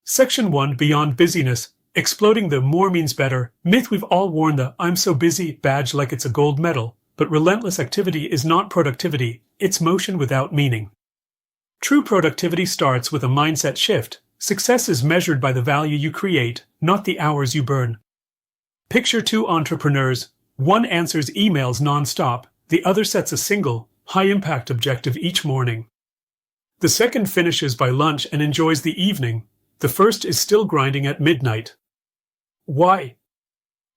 Section 1, Beyond Busyness, Exploding the More Means Better myth. We've all worn the "I'm so busy" badge like it's a gold medal, but relentless activity is not productivity, it's motion without meaning. True productivity starts with a mindset shift. Success is measured by the value you create, not the hours you burn. Picture two entrepreneurs. One answers emails non-stop, the other sets a single, high-impact objective each morning. The second finishes by lunch and enjoys the evening. The first is still grinding at midnight. Why?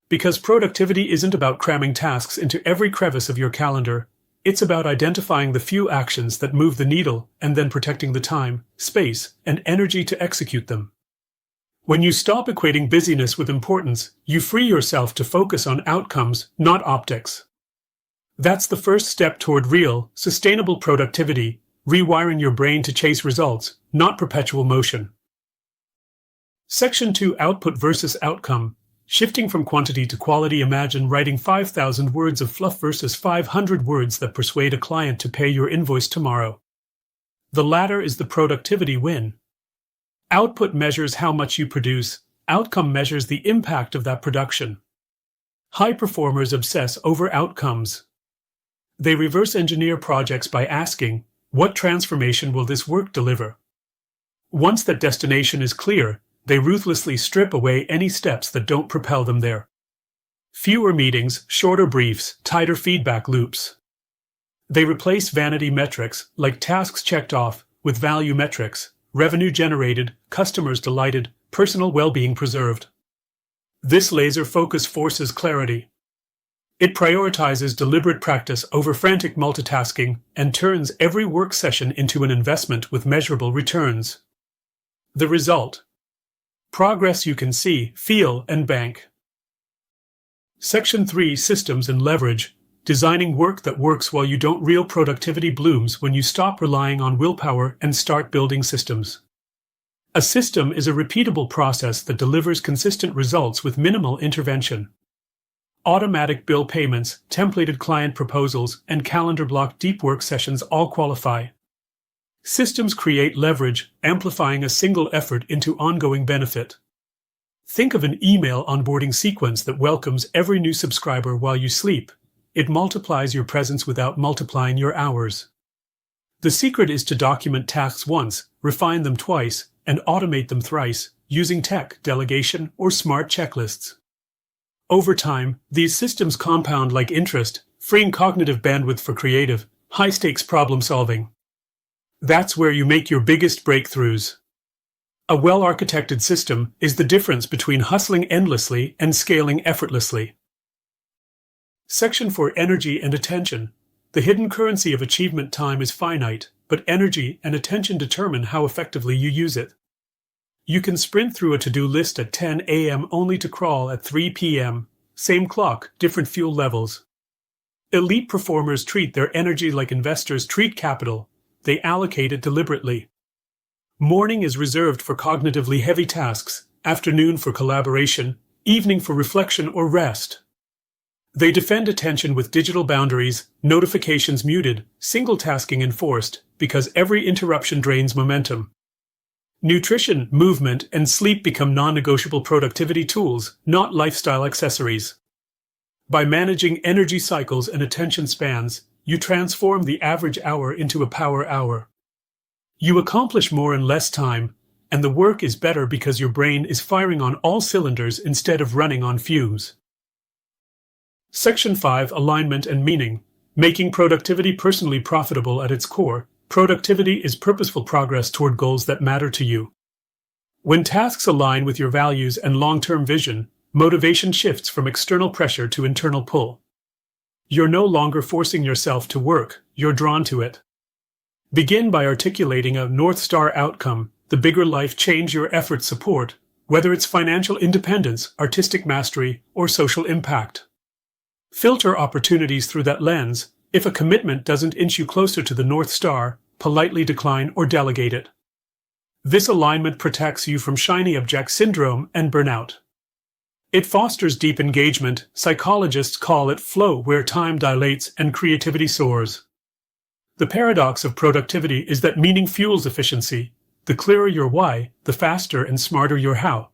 Because productivity isn't about cramming tasks into every crevice of your calendar. It's about identifying the few actions that move the needle and then protecting the time, space, and energy to execute them. When you stop equating busyness with importance, you free yourself to focus on outcomes, not optics. That's the first step toward real, sustainable productivity, rewiring your brain to chase results, not perpetual motion. Section 2, Output versus Outcome. Shifting from quantity to quality. Imagine writing 5,000 words of fluff versus 500 words that persuade a client to pay your invoice tomorrow. The latter is the productivity win. Output measures how much you produce. Outcome measures the impact of that production. High performers obsess over outcomes. They reverse engineer projects by asking, what transformation will this work deliver? Once that destination is clear, they ruthlessly strip away any steps that don't propel them there. Fewer meetings, shorter briefs, tighter feedback loops. They replace vanity metrics, like tasks checked off, with value metrics, revenue generated, customers delighted, personal well-being preserved. This laser focus forces clarity. It prioritizes deliberate practice over frantic multitasking and turns every work session into an investment with measurable returns. The result: progress you can see, feel, and bank. Section 3, Systems and Leverage. Designing work that works while you don't. Real productivity blooms when you stop relying on willpower and start building systems. A system is a repeatable process that delivers consistent results with minimal intervention. Automatic bill payments, templated client proposals, and calendar-blocked deep work sessions all qualify. Systems create leverage, amplifying a single effort into ongoing benefit. Think of an email onboarding sequence that welcomes every new subscriber while you sleep. It multiplies your presence without multiplying your hours. The secret is to document tasks once, refine them twice, and automate them thrice, using tech, delegation, or smart checklists. Over time, these systems compound like interest, freeing cognitive bandwidth for creative, high-stakes problem-solving. That's where you make your biggest breakthroughs. A well-architected system is the difference between hustling endlessly and scaling effortlessly. Section 4, Energy and Attention. The hidden currency of achievement. Time is finite, but energy and attention determine how effectively you use it. You can sprint through a to-do list at 10 a.m. only to crawl at 3 p.m. Same clock, different fuel levels. Elite performers treat their energy like investors treat capital. They allocate it deliberately. Morning is reserved for cognitively heavy tasks, afternoon for collaboration, evening for reflection or rest. They defend attention with digital boundaries, notifications muted, single tasking enforced, because every interruption drains momentum. Nutrition, movement, and sleep become non-negotiable productivity tools, not lifestyle accessories. By managing energy cycles and attention spans, you transform the average hour into a power hour. You accomplish more in less time, and the work is better because your brain is firing on all cylinders instead of running on fumes. Section 5, Alignment and Meaning. Making productivity personally profitable. At its core, productivity is purposeful progress toward goals that matter to you. When tasks align with your values and long-term vision, motivation shifts from external pressure to internal pull. You're no longer forcing yourself to work, you're drawn to it. Begin by articulating a North Star outcome, the bigger life change your efforts support, whether it's financial independence, artistic mastery, or social impact. Filter opportunities through that lens. If a commitment doesn't inch you closer to the North Star, politely decline or delegate it. This alignment protects you from shiny object syndrome and burnout. It fosters deep engagement. Psychologists call it flow, where time dilates and creativity soars. The paradox of productivity is that meaning fuels efficiency. The clearer your why, the faster and smarter your how.